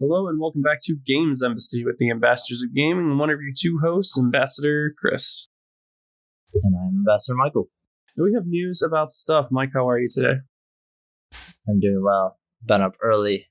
Hello and welcome back to Games Embassy with the Ambassadors of Gaming and one of your two hosts, Ambassador Chris. And I'm Ambassador Michael. We have news about stuff. Mike, how are you today? I'm doing well. Been up early.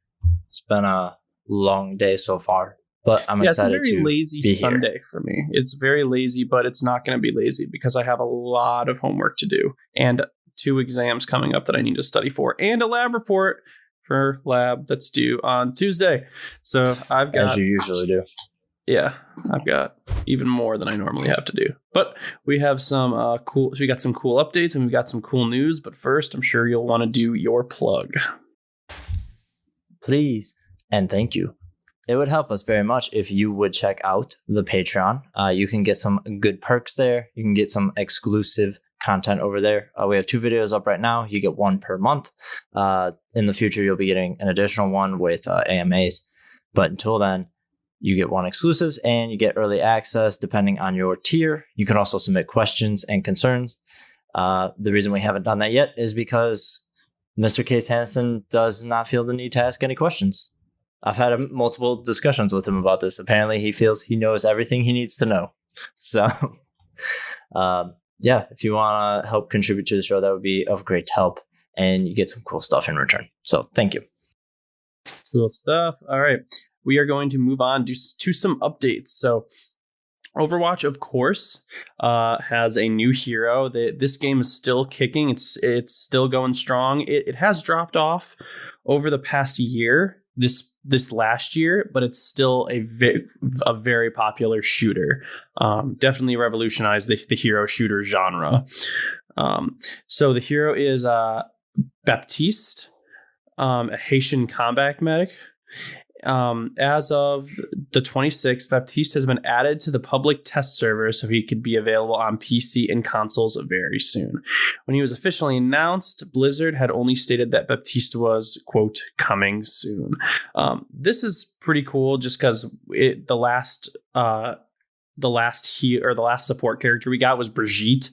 It's been a long day so far, but I'm excited to it's a very lazy be Sunday here. for me. It's very lazy, but it's not going to be lazy because I have a lot of homework to do and 2 exams coming up that I need to study for and a lab report for lab that's due on Tuesday. So I've got, as you usually do. Yeah, I've got even more than I normally have to do. But we have some we got some cool updates and we've got some cool news. But first, I'm sure you'll want to do your plug. Please and thank you. It would help us very much if you would check out the Patreon. You can get some good perks there. You can get some exclusive content over there. We have 2 videos up right now. You get 1 per month. In the future, you'll be getting an additional one with AMAs. But until then, you get 1 exclusives and you get early access depending on your tier. You can also submit questions and concerns. The reason we haven't done that yet is because Mr. Case Hansen does not feel the need to ask any questions. I've had multiple discussions with him about this. Apparently, he feels he knows everything he needs to know. So, yeah, if you want to help contribute to the show, that would be of great help. And you get some cool stuff in return. So, thank you. Cool stuff. All right. We are going to move on to some updates. So, Overwatch, of course, has a new hero. This game is still kicking. It's still going strong. It has dropped off over the past year, this last year, but it's still a very popular shooter. Definitely revolutionized the hero shooter genre. So the hero is Baptiste, a Haitian combat medic. As of the 26th, Baptiste has been added to the public test server so he could be available on PC and consoles very soon. When he was officially announced, Blizzard had only stated that Baptiste was, quote, coming soon. This is pretty cool just because the last support character we got was Brigitte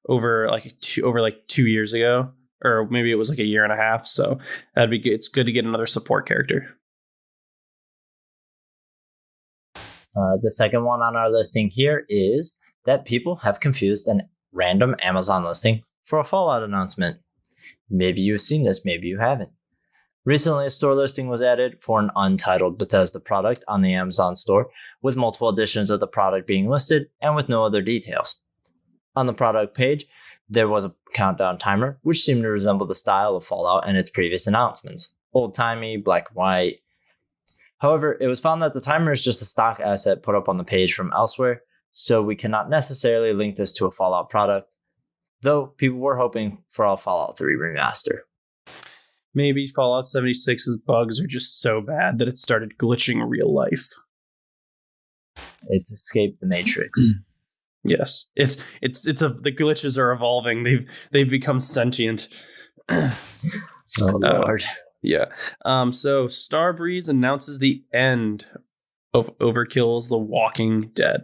over 2 years ago, or maybe it was like a year and a half. So that'd be good. It's good to get another support character. The second one on our listing here is that people have confused a random Amazon listing for a Fallout announcement. Maybe you've seen this, maybe you haven't. Recently, a store listing was added for an untitled Bethesda product on the Amazon store, with multiple editions of the product being listed and with no other details. On the product page, there was a countdown timer, which seemed to resemble the style of Fallout and its previous announcements. Old-timey, black and white. However, it was found that the timer is just a stock asset put up on the page from elsewhere, so we cannot necessarily link this to a Fallout product, though people were hoping for a Fallout 3 remaster. Maybe Fallout 76's bugs are just so bad that it started glitching real life. It's escaped the Matrix. Yes, the glitches are evolving. They've become sentient. Oh Lord. Yeah. So Starbreeze announces the end of Overkill's The Walking Dead.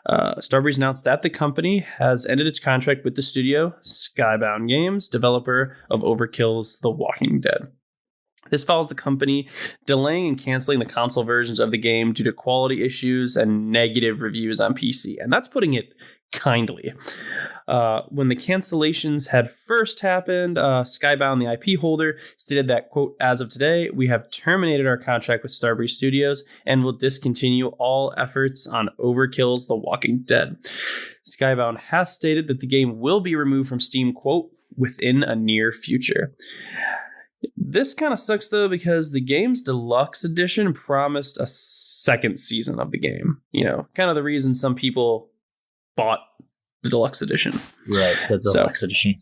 Starbreeze announced that the company has ended its contract with the studio Skybound Games, developer of Overkill's The Walking Dead. This follows the company delaying and canceling the console versions of the game due to quality issues and negative reviews on PC. And that's putting it kindly. When the cancellations had first happened, Skybound, the IP holder, stated that, quote, as of today, we have terminated our contract with Starbreeze Studios and will discontinue all efforts on Overkill's The Walking Dead. Skybound has stated that the game will be removed from Steam, quote, within a near future. This kind of sucks, though, because the game's deluxe edition promised a second season of the game. You know, kind of the reason some people bought the deluxe edition. Right, the deluxe edition.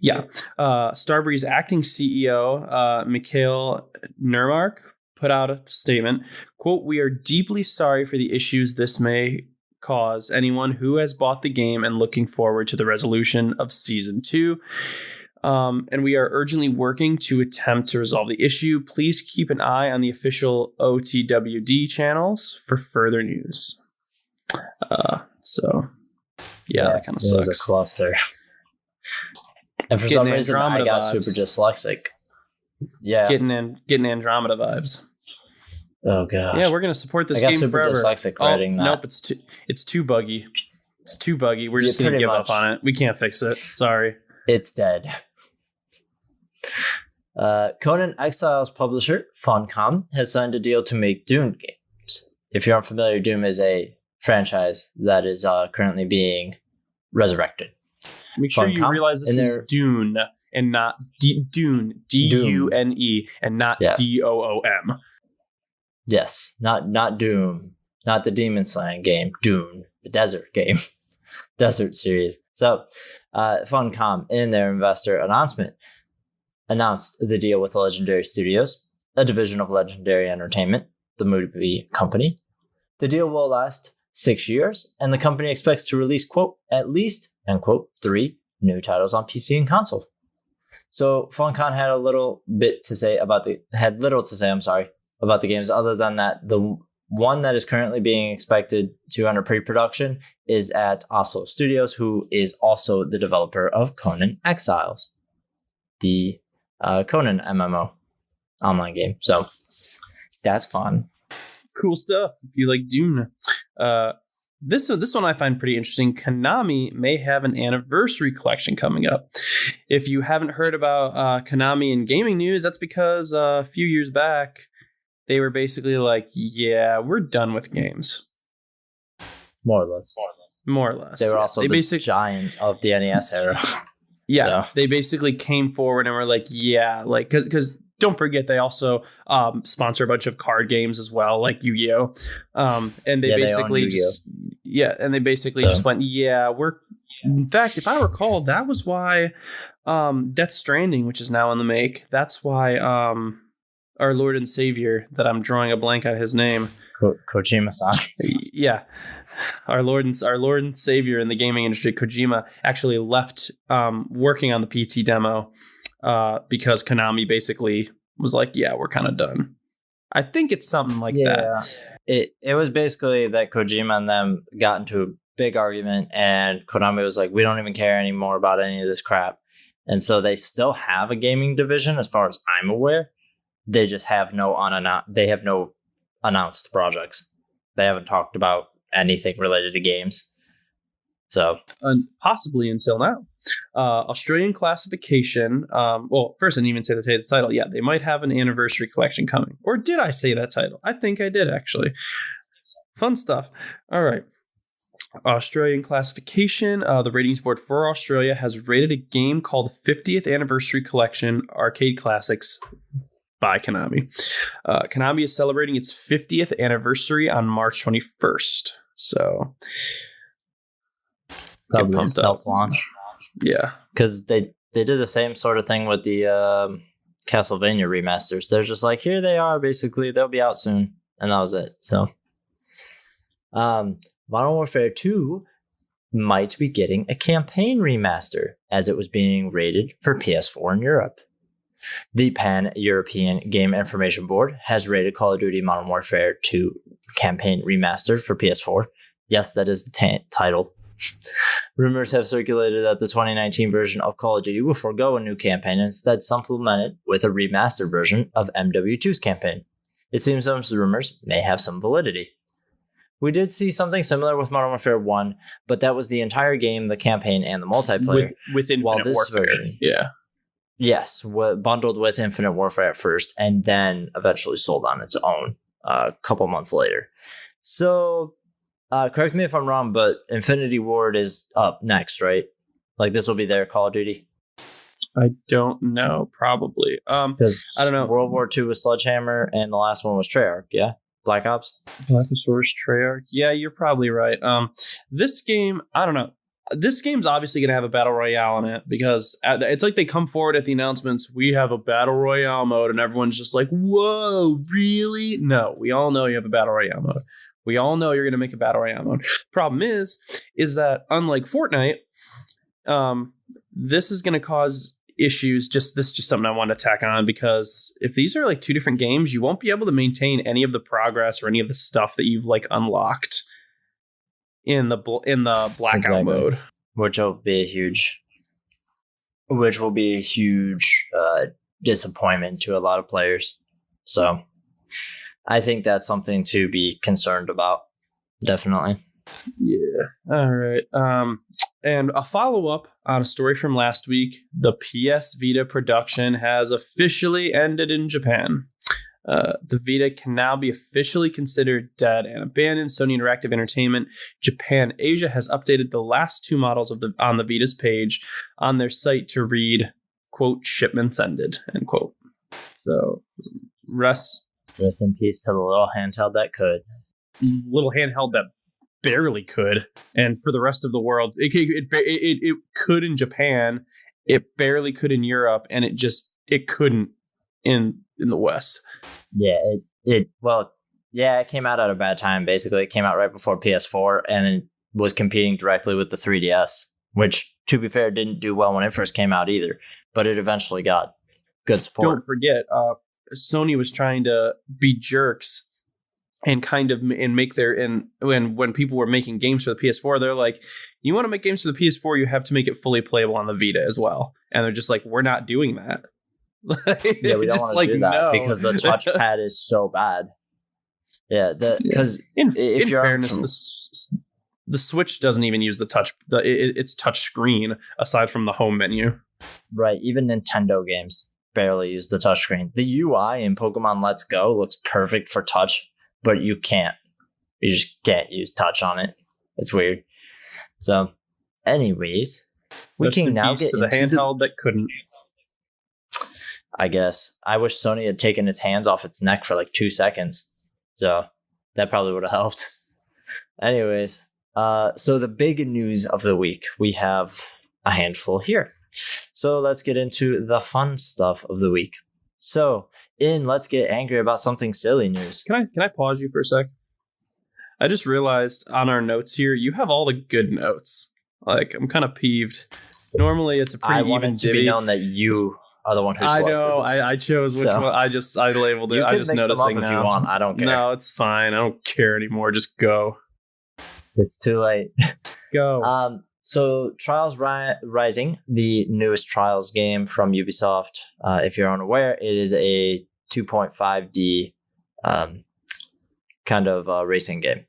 Yeah. Starbreeze acting CEO, Mikhail Nurmark, put out a statement, quote, we are deeply sorry for the issues this may cause anyone who has bought the game and looking forward to the resolution of Season 2. And we are urgently working to attempt to resolve the issue. Please keep an eye on the official OTWD channels for further news. That kind of sucks. It was a cluster. And for some reason, I got super dyslexic. Yeah. Getting Andromeda vibes. Oh god. Yeah, we're gonna support this I got game super forever. dyslexic writing that. Nope, it's too buggy. It's too buggy. We're Yeah, just gonna pretty give much. up on it. We can't fix it. Sorry. It's dead. Conan Exile's publisher, Funcom, has signed a deal to make Dune games. If you're unfamiliar, Doom is a franchise that is currently being resurrected. Make sure you Funcom, realize this and is they're- Dune and not Dune, D-U-N-E, and not Yeah. D-O-O-M. Yes, not Doom, not the Demon Slaying game, Dune, the desert game, desert series. So, Funcom, in their investor announcement, announced the deal with Legendary Studios, a division of Legendary Entertainment, the movie company. The deal will last 6 years, and the company expects to release, quote, at least, end quote, 3 new titles on PC and console. So Funcom had little to say about the games, other than that the one that is currently being expected to enter pre-production is at Oslo Studios, who is also the developer of Conan Exiles, the Conan MMO online game. So that's fun. Cool stuff. If you like Dune. This one I find pretty interesting. Konami may have an anniversary collection coming up. If you haven't heard about Konami in gaming news, that's because a few years back, they were basically like, yeah, we're done with games. More or less. More or less. They were also the giant of the NES era. Yeah, so. They basically came forward and were like, yeah, like, because don't forget, they also sponsor a bunch of card games as well, like Yu-Gi-Oh! And they basically just went, yeah, we're. In fact, if I recall, that was why Death Stranding, which is now in the make, that's why our Lord and Savior, that I'm drawing a blank on his name, Kojima-san. Yeah, our Lord and Savior in the gaming industry, Kojima, actually left working on the PT demo. Because Konami basically was like, yeah, we're kind of done. I think it's something like that. It was basically that Kojima and them got into a big argument, and Konami was like, we don't even care anymore about any of this crap. And so they still have a gaming division, as far as I'm aware. They just have no announced projects. They haven't talked about anything related to games. So, possibly until now. Australian classification. First I didn't even say the title. Yeah, they might have an anniversary collection coming. Or did I say that title? I think I did, actually. Fun stuff. All right. Australian classification. The ratings board for Australia has rated a game called 50th Anniversary Collection Arcade Classics by Konami. Konami is celebrating its 50th anniversary on March 21st. So... probably a stealth launch. Yeah. Because they did the same sort of thing with the Castlevania remasters. They're just like, here they are, basically. They'll be out soon. And that was it. So, Modern Warfare 2 might be getting a campaign remaster, as it was being rated for PS4 in Europe. The Pan-European Game Information Board has rated Call of Duty Modern Warfare 2 campaign remastered for PS4. Yes, that is the title. Rumors have circulated that the 2019 version of Call of Duty will forego a new campaign and instead supplement it with a remastered version of MW2's campaign. It seems those rumors may have some validity. We did see something similar with Modern Warfare 1, but that was the entire game, the campaign, and the multiplayer. With Infinite Warfare. Version, yeah. Yes, bundled with Infinite Warfare at first, and then eventually sold on its own a couple months later. So... correct me if I'm wrong, but Infinity Ward is up next, right? Like, this will be their Call of Duty? I don't know. Probably. I don't know. World War II was Sledgehammer, and the last one was Treyarch, yeah? Black Ops? Black Ops vs. Treyarch. Yeah, you're probably right. This game, I don't know. This game's obviously going to have a Battle Royale in it, because it's like they come forward at the announcements, we have a Battle Royale mode, and everyone's just like, whoa, really? No, we all know you have a Battle Royale mode. We all know you're going to make a Battle Royale mode. Problem is that unlike Fortnite, this is going to cause issues. This is just something I want to tack on, because if these are like two different games, you won't be able to maintain any of the progress or any of the stuff that you've like unlocked in the blackout mode, which will be a huge disappointment to a lot of players. So I think that's something to be concerned about. Definitely. Yeah. All right. And a follow-up on a story from last week, the PS Vita production has officially ended in Japan. The Vita can now be officially considered dead and abandoned. Sony Interactive Entertainment Japan Asia has updated the last two models on the Vita's page on their site to read, quote, shipments ended, end quote. So rest in peace to the little handheld that could. Little handheld that barely could. And for the rest of the world, it could in Japan, it barely could in Europe, and it couldn't in the West. Yeah, it came out at a bad time. Basically, it came out right before PS4 and it was competing directly with the 3DS, which, to be fair, didn't do well when it first came out either, but it eventually got good support. Don't forget, Sony was trying to be jerks and make when people were making games for the PS4, they're like, you want to make games for the PS4, you have to make it fully playable on the Vita as well. And they're just like, we're not doing that. Yeah, we don't want to do that because the touchpad is so bad. Yeah, because in fairness, the Switch doesn't even use the touch. It's touch screen aside from the home menu. Right, even Nintendo games barely use the touchscreen. The UI in Pokemon Let's Go looks perfect for touch, but you just can't use touch on it. It's weird. So, anyways, we can now get to the handheld that couldn't. I guess. I wish Sony had taken its hands off its neck for like 2 seconds. So that probably would have helped. Anyways, so the big news of the week, we have a handful here. So let's get into the fun stuff of the week. So let's get angry about something silly news. Can I pause you for a sec? I just realized on our notes here, you have all the good notes. Like, I'm kind of peeved. Normally it's a pretty even wanted to be known that you are the one who I know. I chose which one. I labeled it. You I can just mix noticing them up now. if you want. I don't care. No, it's fine. I don't care anymore. Just go. It's too late. Go. So Trials Rising, the newest Trials game from Ubisoft. If you're unaware, it is a 2.5D kind of racing game.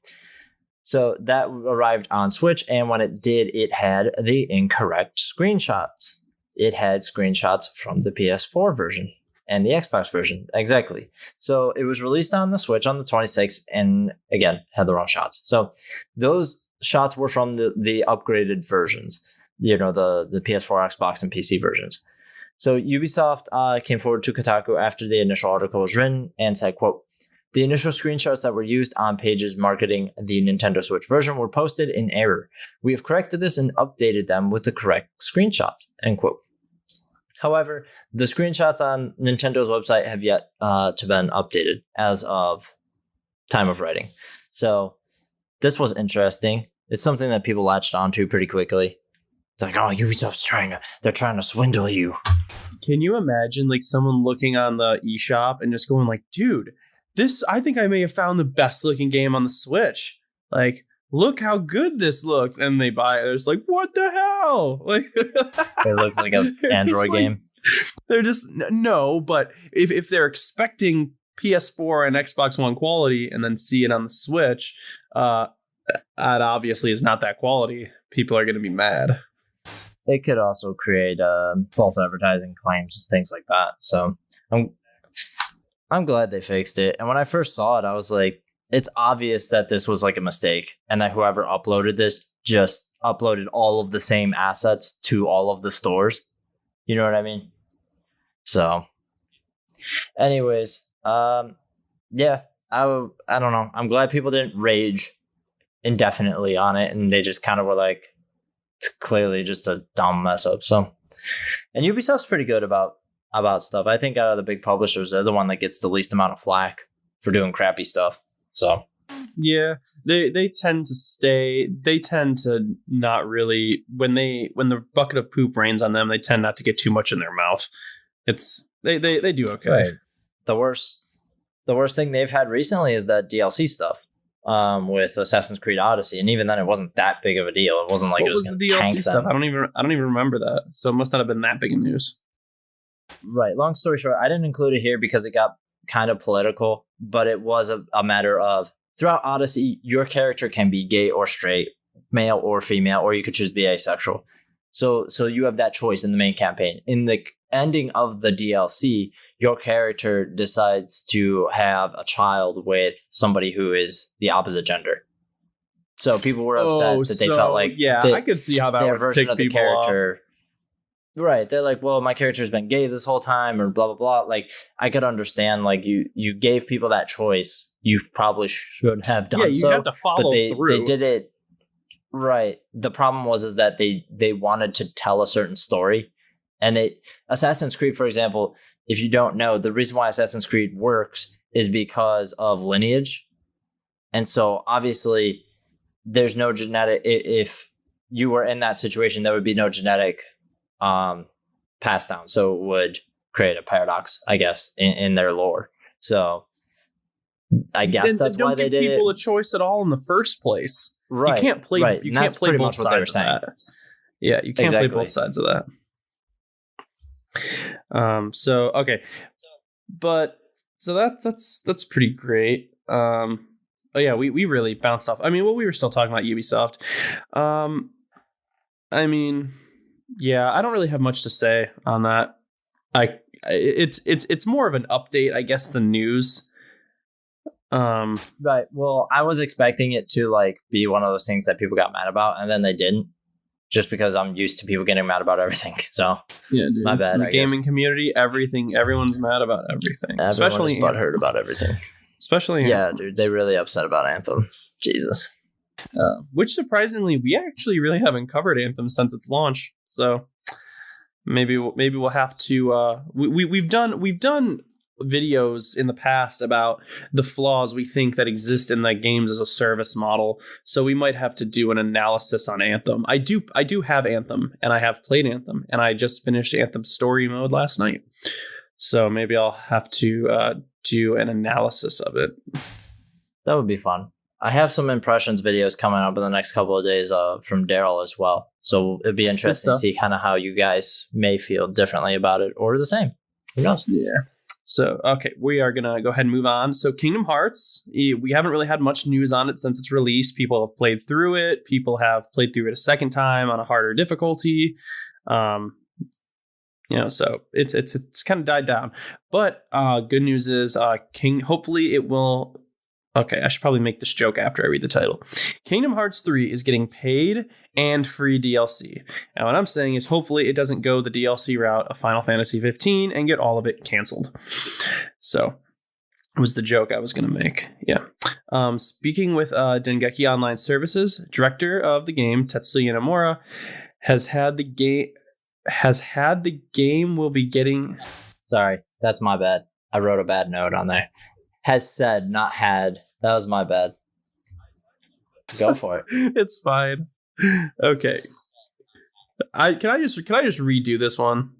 So that arrived on Switch, and when it did, it had the incorrect screenshots. It had screenshots from the PS4 version and the Xbox version. Exactly. So it was released on the Switch on the 26th and again, had the wrong shots. So those shots were from the upgraded versions, the PS4, Xbox, and PC versions. So Ubisoft came forward to Kotaku after the initial article was written and said, quote, the initial screenshots that were used on pages marketing the Nintendo Switch version were posted in error. We have corrected this and updated them with the correct screenshots, end quote. However, the screenshots on Nintendo's website have yet to been updated as of time of writing. So this was interesting. It's something that people latched onto pretty quickly. It's like, oh, Ubisoft's trying to swindle you. Can you imagine like someone looking on the eShop and just going like, dude, I think I may have found the best looking game on the Switch. Like, look how good this looks. And they buy it. It's like, what the hell? Like, it looks like an Android game. They're just, no, but if they're expecting PS4 and Xbox One quality and then see it on the Switch, that obviously is not that quality. People are going to be mad. It could also create false advertising claims and things like that. So I'm glad they fixed it. And when I first saw it, I was like, it's obvious that this was like a mistake and that whoever uploaded this just uploaded all of the same assets to all of the stores. You know what I mean? So anyways, yeah, I don't know. I'm glad people didn't rage indefinitely on it. And they just kind of were like, it's clearly just a dumb mess up. So, and Ubisoft's pretty good about stuff. I think out of the big publishers, they're the one that gets the least amount of flack for doing crappy stuff. So yeah, they tend to not really, when the bucket of poop rains on them, they tend not to get too much in their mouth. It's they do okay. Right. The worst thing they've had recently is that DLC stuff with Assassin's Creed Odyssey, and even then it wasn't that big of a deal. It wasn't like it was going to tank them. Stuff? I don't even remember that. So it must not have been that big of news. Right. Long story short, I didn't include it here because it got kind of political, but it was a matter of throughout Odyssey, your character can be gay or straight, male or female, or you could choose to be asexual. So you have that choice in the main campaign. In the ending of the DLC, your character decides to have a child with somebody who is the opposite gender. So people were upset that they felt like I could see how that their would version tick of the people off. character. Right. They're like, well, my character's been gay this whole time or blah, blah, blah. Like, I could understand, like, you gave people that choice. You probably should have done so. You had to follow but they through. They did it. Right. The problem is that they wanted to tell a certain story. And Assassin's Creed, for example, if you don't know, the reason why Assassin's Creed works is because of lineage. And so, obviously, there's no genetic... If you were in that situation, there would be no genetic... passed down, so it would create a paradox, I guess, in their lore. So I guess that's why they did it. Don't give people a choice at all in the first place. Right, you can't play. Right. You can't play both sides of that. Yeah, you can't play both sides of that. So okay, but so that's pretty great. Oh yeah, we really bounced off. I mean, well, we were still talking about Ubisoft. I mean. Yeah, I don't really have much to say on that. It's more of an update, I guess, than news. Right. Well, I was expecting it to like be one of those things that people got mad about, and then they didn't. Just because I'm used to people getting mad about everything. So yeah, dude. My bad. In the gaming community, everyone's mad about everything. Especially butthurt about everything. Especially Anthem. Dude, they really upset about Anthem. Jesus. Which surprisingly, we actually really haven't covered Anthem since its launch. So maybe we'll have to. We've done videos in the past about the flaws we think that exist in the games as a service model. So we might have to do an analysis on Anthem. I do have Anthem, and I have played Anthem, and I just finished Anthem story mode last night. So maybe I'll have to do an analysis of it. That would be fun. I have some impressions videos coming up in the next couple of days from Daryl as well. So it'd be interesting to see kind of how you guys may feel differently about it or the same. Who knows? Yeah. So, okay, we are going to go ahead and move on. So Kingdom Hearts, we haven't really had much news on it since its release. People have played through it. People have played through it a second time on a harder difficulty. So it's kind of died down. But good news is hopefully it will... Okay, I should probably make this joke after I read the title. Kingdom Hearts 3 is getting paid and free DLC. And what I'm saying is hopefully it doesn't go the DLC route of Final Fantasy 15 and get all of it canceled. So it was the joke I was going to make. Yeah. Speaking with Dengeki Online Services, director of the game, Tetsuya Nomura, has had the game will be getting... Sorry, that's my bad. I wrote a bad note on there. Has said, not had. That was my bad. Go for it. It's fine. Okay. Can I just redo this one?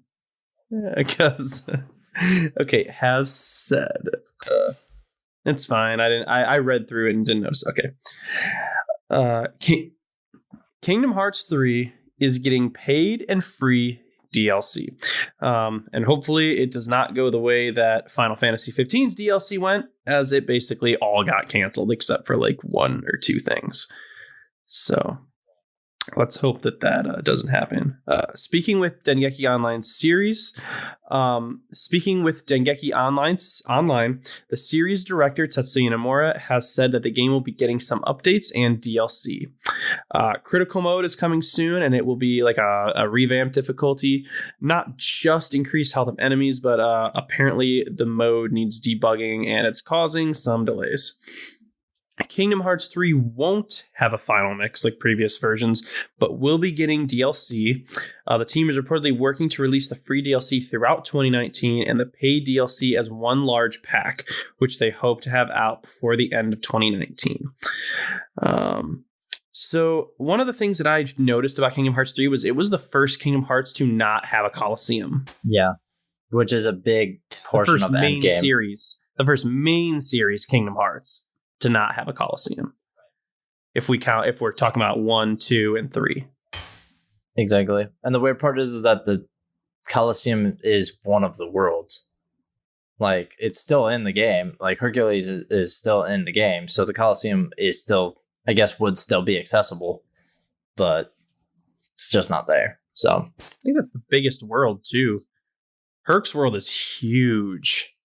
Because okay, has said. It's fine. I read through it and didn't notice. Okay. Kingdom Hearts 3 is getting paid and free DLC. And hopefully it does not go the way that Final Fantasy 15's DLC went, as it basically all got canceled except for like one or two things. So let's hope that doesn't happen. Speaking with Dengeki Online, the series director Tetsuya Nomura has said that the game will be getting some updates and DLC. Critical mode is coming soon, and it will be like a revamped difficulty, not just increased health of enemies, but apparently the mode needs debugging, and it's causing some delays. Kingdom Hearts 3 won't have a final mix like previous versions, but will be getting DLC. The team is reportedly working to release the free DLC throughout 2019 and the paid DLC as one large pack, which they hope to have out before the end of 2019. So one of the things that I noticed about Kingdom Hearts 3 was it was the first Kingdom Hearts to not have a Coliseum. Yeah, which is a big portion of the end game. The first main series Kingdom Hearts to not have a Coliseum. If we're talking about 1, 2, and 3. Exactly. And the weird part is that the Coliseum is one of the worlds. Like, it's still in the game. Like, Hercules is still in the game. So the Colosseum is still, I guess, would still be accessible, but it's just not there. So I think that's the biggest world too. Herc's world is huge.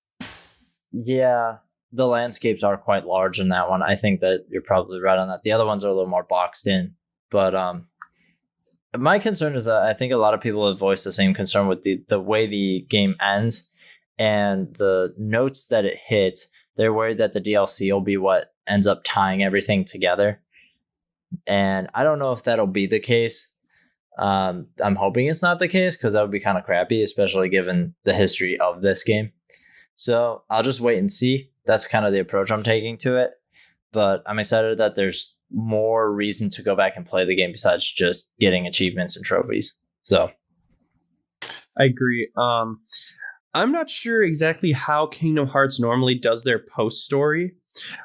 yeah, the landscapes are quite large in that one. I think that you're probably right on that. The other ones are a little more boxed in. But my concern is that I think a lot of people have voiced the same concern with the way the game ends and the notes that it hits. They're worried that the DLC will be what ends up tying everything together. And I don't know if that'll be the case. I'm hoping it's not the case, because that would be kind of crappy, especially given the history of this game. So I'll just wait and see. That's kind of the approach I'm taking to it. But I'm excited that there's more reason to go back and play the game besides just getting achievements and trophies. So I agree. I'm not sure exactly how Kingdom Hearts normally does their post story.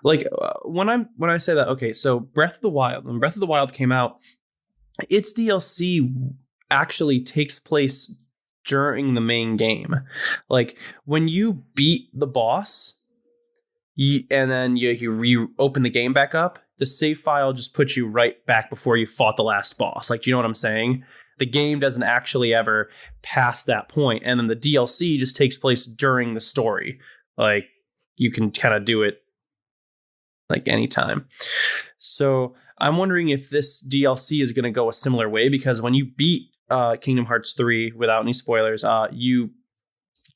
Like when I say that, okay, so when Breath of the Wild came out, its DLC actually takes place during the main game. Like when you beat the boss, and then you reopen the game back up, the save file just puts you right back before you fought the last boss. Like, do you know what I'm saying? The game doesn't actually ever pass that point, and then the DLC just takes place during the story. Like, you can kind of do it like anytime. So I'm wondering if this DLC is going to go a similar way, because when you beat Kingdom Hearts 3 without any spoilers, you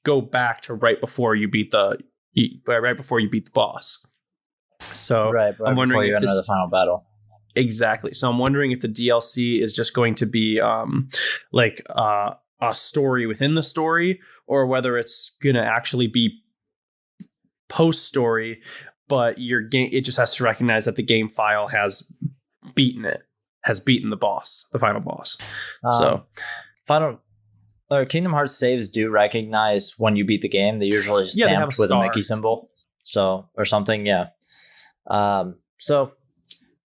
go back to right before you beat the boss. So right I'm wondering if the final battle. Exactly. So I'm wondering if the DLC is just going to be a story within the story, or whether it's going to actually be post story, but your game, it just has to recognize that the game file has beaten the boss, the final boss. Kingdom Hearts saves do recognize when you beat the game. They usually stamped with a Mickey symbol, or something. Yeah. So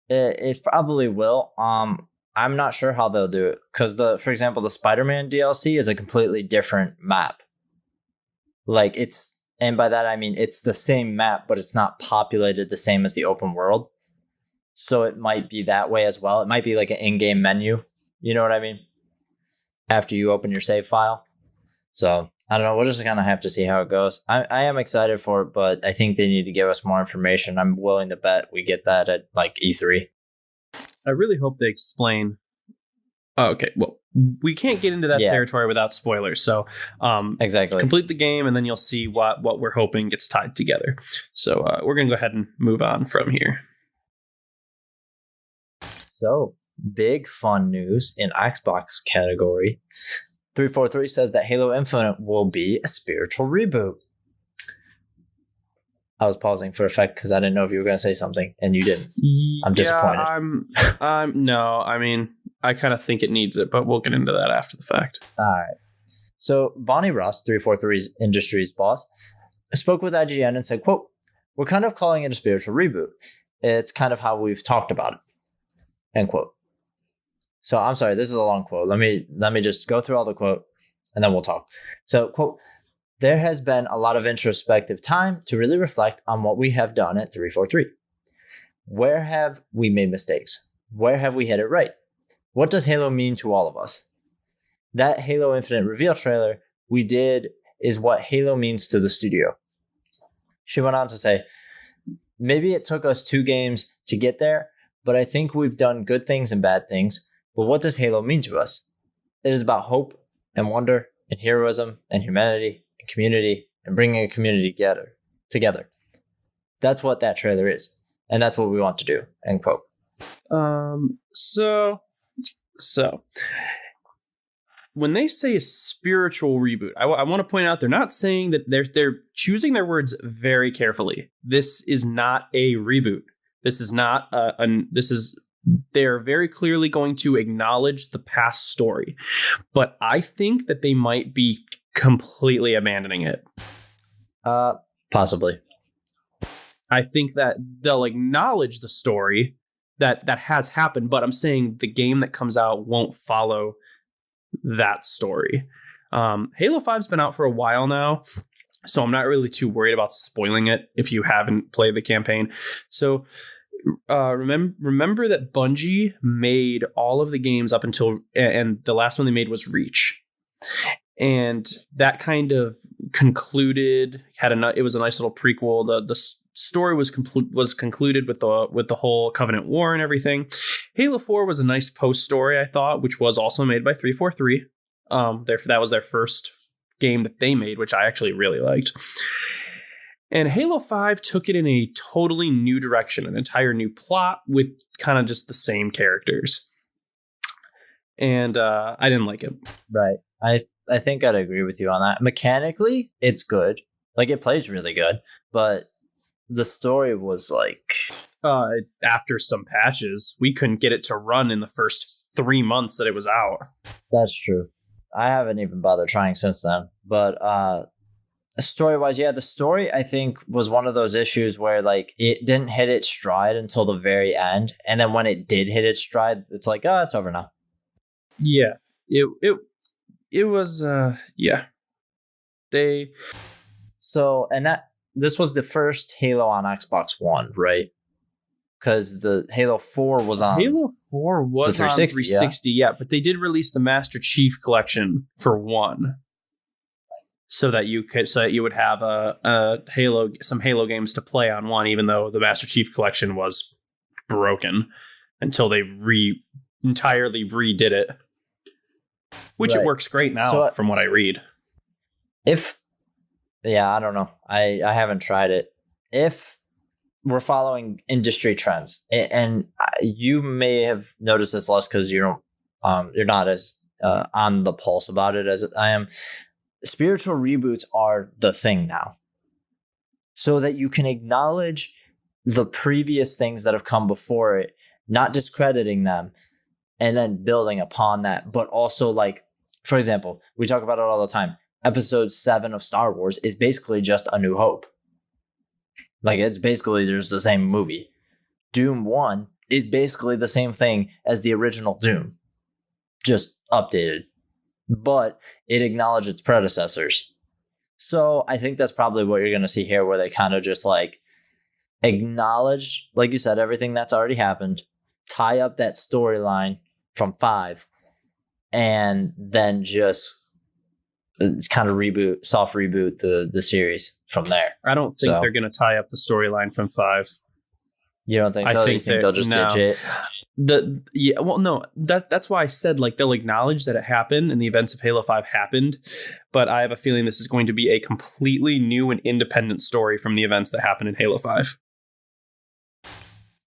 it probably will. I'm not sure how they'll do it, because for example, the Spider-Man DLC is a completely different map. Like and by that I mean it's the same map, but it's not populated the same as the open world. So it might be that way as well. It might be like an in-game menu. You know what I mean? After you open your save file. So I don't know. We'll just kind of have to see how it goes. I am excited for it, but I think they need to give us more information. I'm willing to bet we get that at like E3. I really hope they explain. Okay, well, we can't get into that territory without spoilers. So exactly, complete the game, and then you'll see what we're hoping gets tied together. So we're going to go ahead and move on from here. So, big fun news in Xbox category. 343 says that Halo Infinite will be a spiritual reboot. I was pausing for effect because I didn't know if you were going to say something, and you didn't. I'm disappointed. No, I mean, I kind of think it needs it, but we'll get into that after the fact. All right. So Bonnie Ross, 343's Industries boss, spoke with IGN and said, quote, "We're kind of calling it a spiritual reboot. It's kind of how we've talked about it." End quote. So I'm sorry, this is a long quote. Let me just go through all the quote, and then we'll talk. So, quote, "There has been a lot of introspective time to really reflect on what we have done at 343. Where have we made mistakes? Where have we hit it right? What does Halo mean to all of us? That Halo Infinite reveal trailer we did is what Halo means to the studio." She went on to say, "Maybe it took us 2 games to get there, but I think we've done good things and bad things. But what does Halo mean to us? It is about hope and wonder and heroism and humanity and community and bringing a community together. That's what that trailer is. And that's what we want to do." End quote. So when they say a spiritual reboot, I want to point out they're not saying that they're choosing their words very carefully. This is not a reboot. This is not they're very clearly going to acknowledge the past story, but I think that they might be completely abandoning it. Possibly. I think that they'll acknowledge the story that has happened, but I'm saying the game that comes out won't follow that story. Halo 5's been out for a while now. So I'm not really too worried about spoiling it if you haven't played the campaign. So remember that Bungie made all of the games up until, and the last one they made was Reach. And that kind of concluded, it was a nice little prequel. The story was concluded with the whole Covenant War and everything. Halo 4 was a nice post story, I thought, which was also made by 343. That was their first game that they made, which I actually really liked. And Halo 5 took it in a totally new direction, an entire new plot with kind of just the same characters. And I didn't like it. Right. I think I'd agree with you on that. Mechanically, it's good. Like, it plays really good, but the story was like... after some patches, we couldn't get it to run in the first 3 months that it was out. That's true. I haven't even bothered trying since then. But story-wise, yeah, the story, I think, was one of those issues where, like, it didn't hit its stride until the very end. And then when it did hit its stride, it's like, oh, it's over now. Yeah. It was, yeah. This was the first Halo on Xbox One, right? Because the Halo 4 was on... Halo 4 was the 360, on 360, yeah, but they did release the Master Chief Collection for one. So that you would have some Halo games to play on one, even though the Master Chief Collection was broken until they entirely redid it. Which It works great now, from what I read. I don't know. I haven't tried it. If we're following industry trends, and you may have noticed this less because you're not as on the pulse about it as I am. Spiritual reboots are the thing now, so that you can acknowledge the previous things that have come before it, not discrediting them, and then building upon that, but also, like, for example, we talk about it all the time. Episode 7 of Star Wars is basically just A New Hope. Like, it's basically just the same movie. Doom 1 is basically the same thing as the original Doom, just updated. But it acknowledged its predecessors. So I think that's probably what you're going to see here, where they kind of just, like, acknowledge, like you said, everything that's already happened, tie up that storyline from 5, and then just kind of soft reboot the series from there. I don't think they're going to tie up the storyline from 5. You don't think so? You think they'll just ditch it? That's why I said, like, they'll acknowledge that it happened and the events of Halo 5 happened, but I have a feeling this is going to be a completely new and independent story from the events that happened in Halo 5.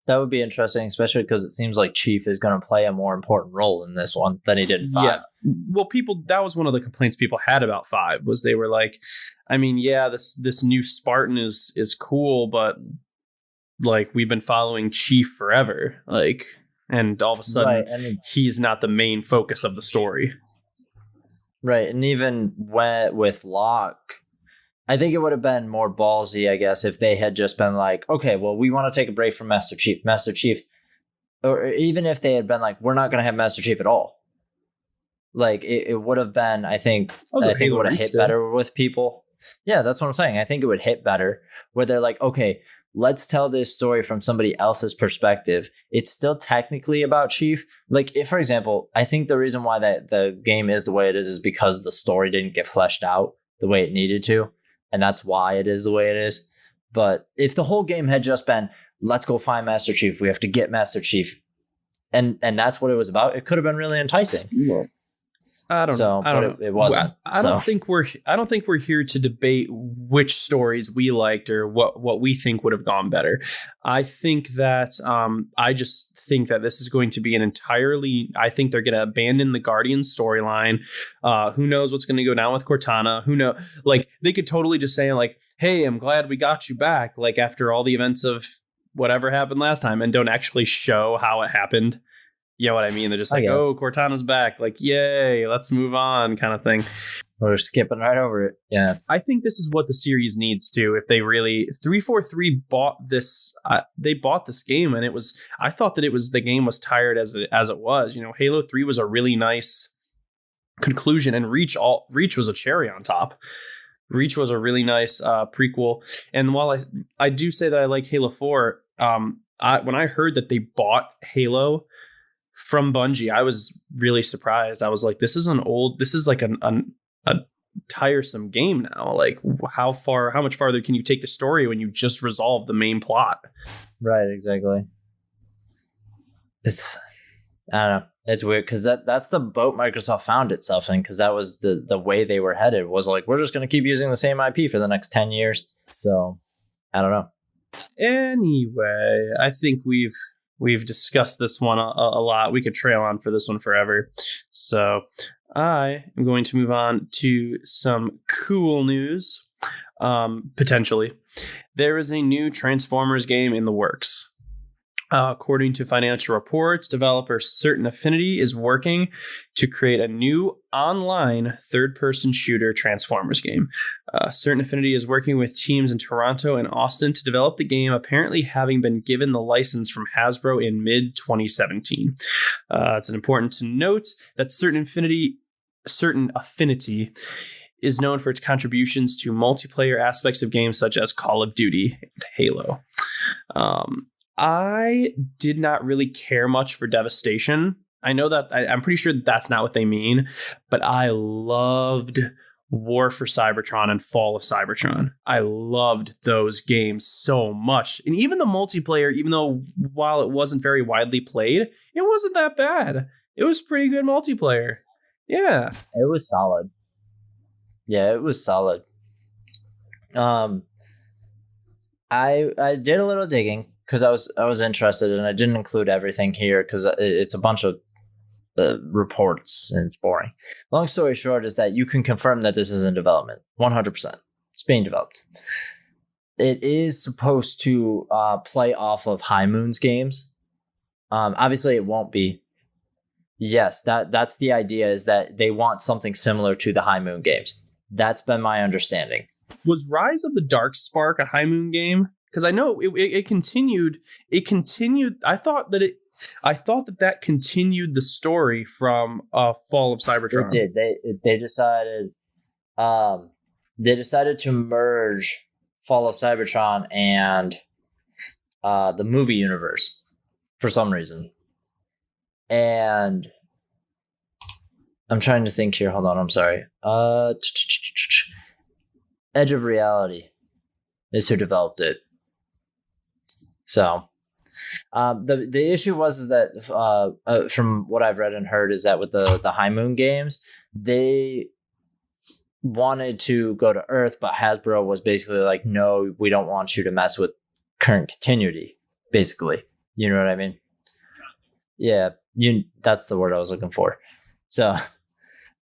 That would be interesting, especially because it seems like Chief is going to play a more important role in this one than he did in 5. Yeah. Well, that was one of the complaints people had about 5, was they were like, I mean, yeah, this new Spartan is cool, but, like, we've been following Chief forever, like, and all of a sudden he's not the main focus of the story. Right, and even with Locke, I think it would have been more ballsy, I guess, if they had just been like, okay, well, we want to take a break from Master Chief. Or even if they had been like, we're not going to have Master Chief at all. Like, it would have been, I think it would have hit better with people. Yeah, that's what I'm saying. I think it would hit better where they're like, okay, let's tell this story from somebody else's perspective. It's still technically about Chief. Like, if, for example, I think the reason why the game is the way it is because the story didn't get fleshed out the way it needed to. And that's why it is the way it is. But if the whole game had just been, let's go find Master Chief, we have to get Master Chief, and that's what it was about, it could have been really enticing. Yeah. I don't know. It wasn't. I don't think we're here to debate which stories we liked or what we think would have gone better. I think that I just think that this is going to be I think they're going to abandon the Guardians storyline. Who knows what's going to go down with Cortana? Who knows? Like, they could totally just say, like, hey, I'm glad we got you back, like, after all the events of whatever happened last time, and don't actually show how it happened. You know what I mean? They're just like, oh, Cortana's back. Like, yay, let's move on, kind of thing. We're skipping right over it. Yeah. I think this is what the series needs to. If they really 343 bought this, they bought this game, and I thought that the game was tired as it was. You know, Halo 3 was a really nice conclusion, and Reach was a cherry on top. Reach was a really nice prequel. And while I do say that I like Halo 4, when I heard that they bought Halo from Bungie, I was really surprised. I was like, this is like a tiresome game now. Like, how much farther can you take the story when you just resolve the main plot? Right, exactly. I don't know. It's weird because that's the boat Microsoft found itself in, because that was the way they were headed, was like, we're just going to keep using the same IP for the next 10 years. So I don't know. Anyway, I think we've discussed this one a lot. We could trail on for this one forever. So I am going to move on to some cool news. Potentially, there is a new Transformers game in the works. According to financial reports, developer Certain Affinity is working to create a new online third-person shooter Transformers game. Certain Affinity is working with teams in Toronto and Austin to develop the game, apparently having been given the license from Hasbro in mid-2017. It's important to note that Certain Affinity is known for its contributions to multiplayer aspects of games such as Call of Duty and Halo. I did not really care much for Devastation. I know that I'm pretty sure that's not what they mean, but I loved War for Cybertron and Fall of Cybertron. I loved those games so much. And even the multiplayer, even though while it wasn't very widely played, it wasn't that bad. It was pretty good multiplayer. Yeah. It was solid. Yeah, it was solid. I did a little digging because I was interested, and I didn't include everything here because it's a bunch of reports and it's boring. Long story short is that you can confirm that this is in development. 100%. It's being developed. It is supposed to play off of High Moon's games. Obviously, it won't be. Yes, that's the idea, is that they want something similar to the High Moon games. That's been my understanding. Was Rise of the Dark Spark a High Moon game? Because I know it continued. It continued. I thought that continued the story from Fall of Cybertron. It did. They decided to merge Fall of Cybertron and the movie universe for some reason. And I'm trying to think here. Hold on. I'm sorry. Edge of Reality is who developed it. So the issue was that from what I've read and heard is that with the High Moon games, they wanted to go to Earth, but Hasbro was basically like, no, we don't want you to mess with current continuity, basically. You know what I mean? Yeah, that's the word I was looking for. So,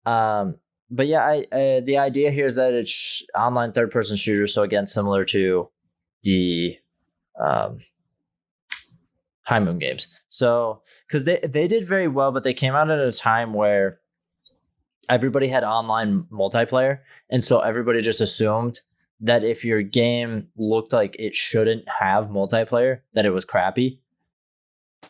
but yeah, the idea here is that it's online third-person shooter. So again, similar to the High Moon games. So, because they did very well, but they came out at a time where everybody had online multiplayer, and so everybody just assumed that if your game looked like it shouldn't have multiplayer, that it was crappy.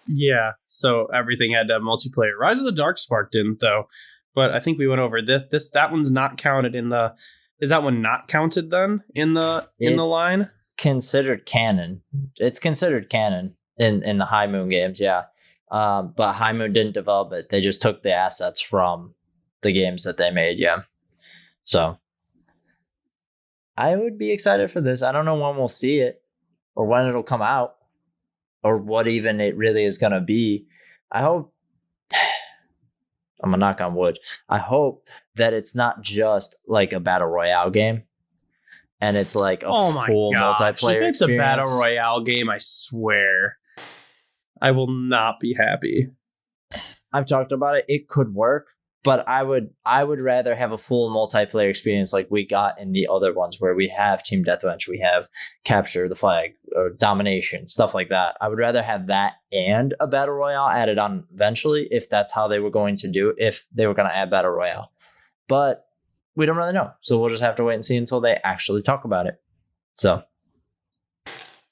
Yeah, so everything had to have multiplayer. Rise of the Dark Spark didn't, though. But I think we went over this. That one's not counted in the. Is that one not counted then in the line? Considered canon. It's considered canon in the High Moon games, yeah. But High Moon didn't develop it. They just took the assets from the games that they made, yeah. So I would be excited for this. I don't know when we'll see it or when it'll come out or what even it really is going to be. I hope, I'm going to knock on wood, I hope that it's not just like a battle royale game and it's like a full multiplayer if it's experience. A battle royale game, I swear I will not be happy. I've talked about it. It could work, but I would rather have a full multiplayer experience like we got in the other ones where we have Team Deathmatch, we have Capture the Flag or Domination, stuff like that. I would rather have that and a battle royale added on eventually if that's how they were going to do, if they were going to add battle royale. But we don't really know. So we'll just have to wait and see until they actually talk about it. So.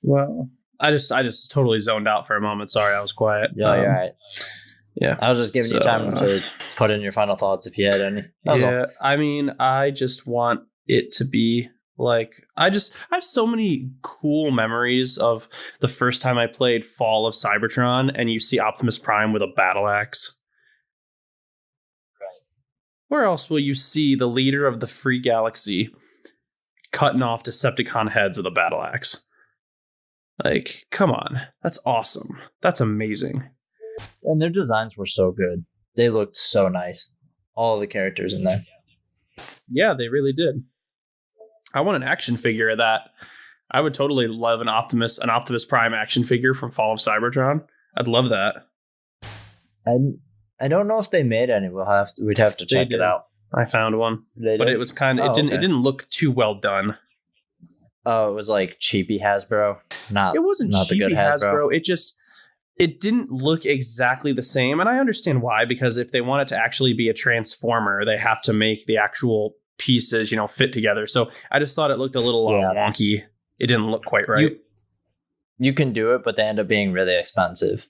Well, I just totally zoned out for a moment. Sorry, I was quiet. Yeah, you're right. Yeah. I was just giving you time to put in your final thoughts if you had any. Yeah, I mean, I just want it to be. Like, I have so many cool memories of the first time I played Fall of Cybertron and you see Optimus Prime with a battle axe. Right. Where else will you see the leader of the free galaxy cutting off Decepticon heads with a battle axe? Like, come on. That's awesome. That's amazing. And their designs were so good. They looked so nice. All the characters in there. Yeah, they really did. I want an action figure of that. I would totally love an Optimus Prime action figure from Fall of Cybertron. I'd love that. And I don't know if they made any. We'd have to check it out. I found one, but it was kind of it didn't look too well done. Oh, it was like cheapy Hasbro. It wasn't not the good Hasbro. It didn't look exactly the same, and I understand why, because if they want it to actually be a transformer, they have to make the actual pieces, fit together. So I just thought it looked a little wonky. It didn't look quite right. You can do it, but they end up being really expensive.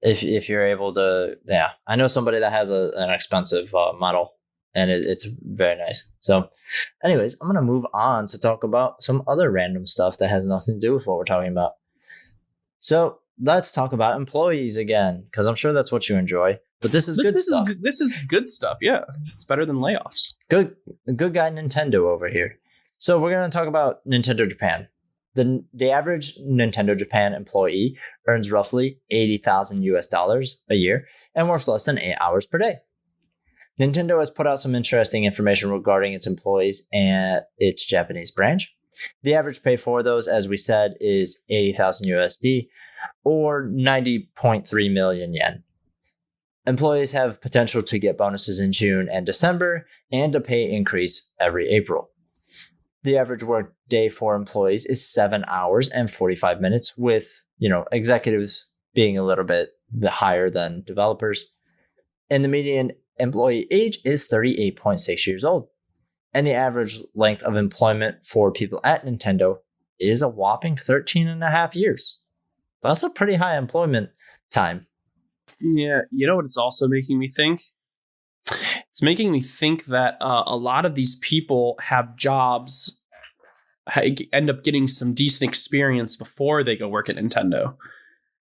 If you're able to, I know somebody that has an expensive model, and it's very nice. So, anyways, I'm gonna move on to talk about some other random stuff that has nothing to do with what we're talking about. So let's talk about employees again, because I'm sure that's what you enjoy. But this is good stuff. This is good stuff. Yeah, it's better than layoffs. Good guy Nintendo over here. So we're gonna talk about Nintendo Japan. The average Nintendo Japan employee earns roughly $80,000 a year and works less than 8 hours per day. Nintendo has put out some interesting information regarding its employees and its Japanese branch. The average pay for those, as we said, is 80,000 USD or 90.3 million yen. Employees have potential to get bonuses in June and December and a pay increase every April. The average work day for employees is 7 hours and 45 minutes, with, executives being a little bit higher than developers. And the median employee age is 38.6 years old. And the average length of employment for people at Nintendo is a whopping 13 and a half years. That's a pretty high employment time. Yeah, you know what it's also making me think? It's making me think that a lot of these people have jobs, end up getting some decent experience before they go work at Nintendo.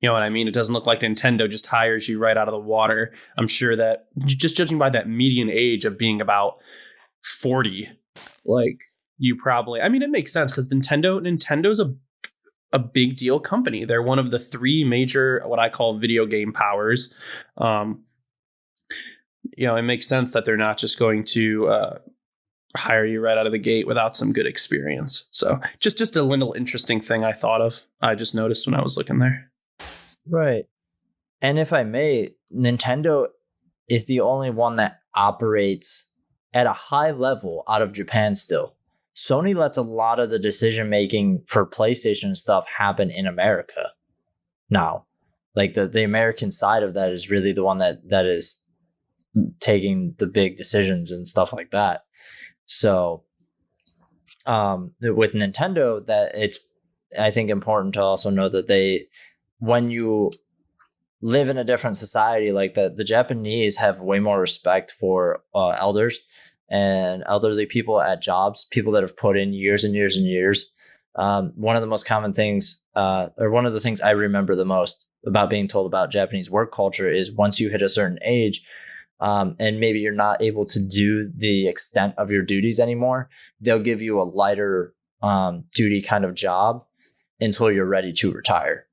You know what I mean? It doesn't look like Nintendo just hires you right out of the water. I'm sure that just judging by that median age of being about 40, like you probably, it makes sense because Nintendo's a big deal company. They're one of the three major, what I call video game powers. It makes sense that they're not just going to hire you right out of the gate without some good experience. So just a little interesting thing I thought of. I just noticed when I was looking there. Right. And if I may, Nintendo is the only one that operates at a high level out of Japan still. Sony lets a lot of the decision making for PlayStation stuff happen in America now. Like the American side of that is really the one that is taking the big decisions and stuff like that. So with Nintendo, that it's, I think, important to also know that when you live in a different society like that, the Japanese have way more respect for elders and elderly people at jobs, people that have put in years and years and years. One of the most common things, or one of the things I remember the most about being told about Japanese work culture is once you hit a certain age, and maybe you're not able to do the extent of your duties anymore, they'll give you a lighter duty kind of job until you're ready to retire.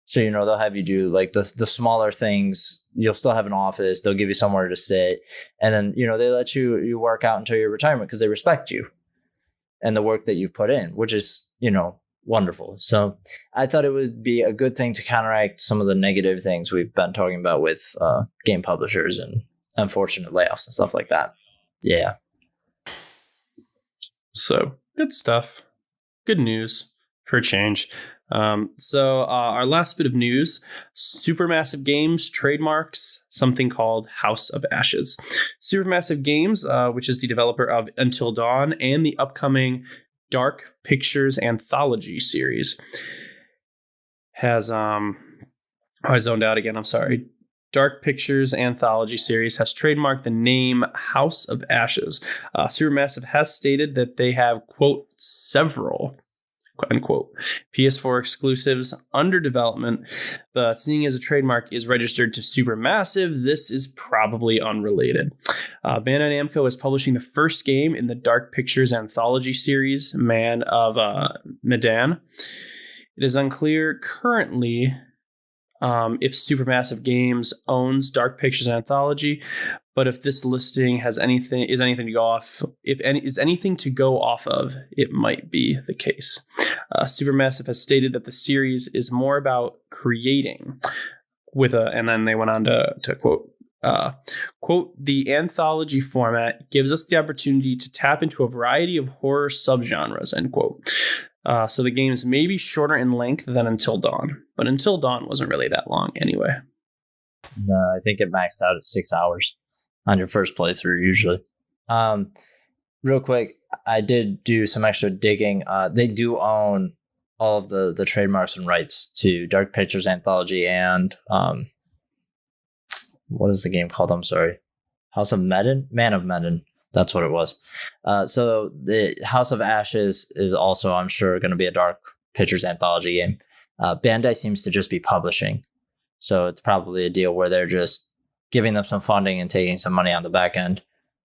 So, they'll have you do like the smaller things. You'll still have an office. They'll give you somewhere to sit. And then, they let you work out until your retirement because they respect you and the work that you've put in, which is, wonderful. So I thought it would be a good thing to counteract some of the negative things we've been talking about with game publishers and unfortunate layoffs and stuff like that. Yeah. So good stuff. Good news for a change. So our last bit of news, Supermassive Games trademarks something called House of Ashes. Supermassive Games, which is the developer of Until Dawn and the upcoming Dark Pictures anthology series, has I zoned out again. I'm sorry. Dark Pictures anthology series has trademarked the name House of Ashes. Supermassive has stated that they have, quote, several, unquote, PS4 exclusives under development, but seeing as a trademark is registered to Supermassive, this is probably unrelated. Bandai Namco is publishing the first game in the Dark Pictures anthology series, Man of Medan. It is unclear currently if Supermassive Games owns Dark Pictures Anthology, but if this listing has anything to go off, is anything to go off of, it might be the case. Supermassive has stated that the series is more about creating and then they went on to quote. Quote, the anthology format gives us the opportunity to tap into a variety of horror subgenres, end quote. So the games may be shorter in length than Until Dawn, but Until Dawn wasn't really that long anyway. No, I think it maxed out at 6 hours on your first playthrough usually. Real quick, I did do some extra digging. They do own all of the trademarks and rights to Dark Pictures Anthology and what is the game called? I'm sorry. House of Medan? Man of Medan. That's what it was. So the House of Ashes is also, I'm sure, going to be a Dark Pictures Anthology game. Bandai seems to just be publishing. So it's probably a deal where they're just giving them some funding and taking some money on the back end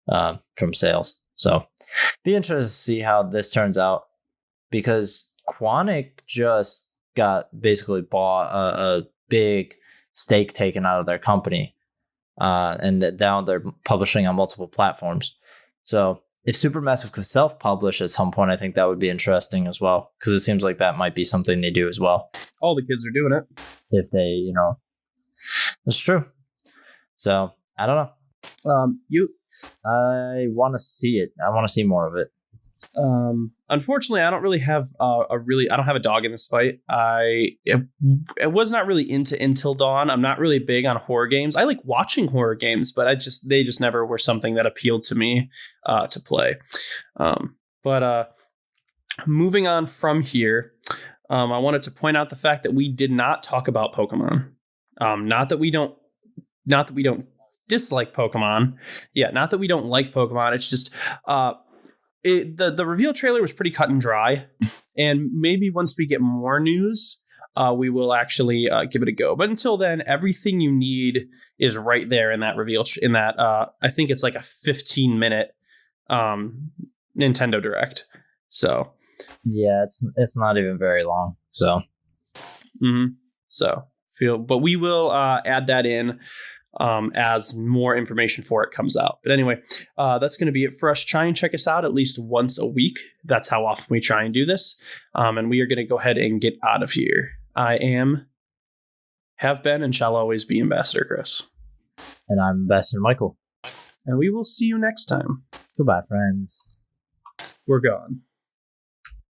from sales. So be interested to see how this turns out, because Quantic just got basically bought a big stake taken out of their company. And now they're publishing on multiple platforms. So if Supermassive could self-publish at some point, I think that would be interesting as well, because it seems like that might be something they do as well. All the kids are doing it. If they, that's true. So I don't know. I want to see it. I want to see more of it. Unfortunately, I don't really have I don't have a dog in this fight. I was not really into Until Dawn. I'm not really big on horror games. I like watching horror games, but they just never were something that appealed to me to play. But moving on from here, I wanted to point out the fact that we did not talk about Pokemon. Not that we don't dislike Pokemon. Yeah, not that we don't like Pokemon. It's just the reveal trailer was pretty cut and dry, and maybe once we get more news, we will actually give it a go. But until then, everything you need is right there in that reveal. I think it's like a 15-minute Nintendo Direct. So yeah, it's not even very long. So but we will add that in as more information for it comes out. But anyway, that's going to be it for us. Try and check us out at least once a week. That's how often we try and do this. And we are going to go ahead and get out of here. Have been, and shall always be Ambassador Chris. And I'm Ambassador Michael. And we will see you next time. Goodbye, friends. We're gone.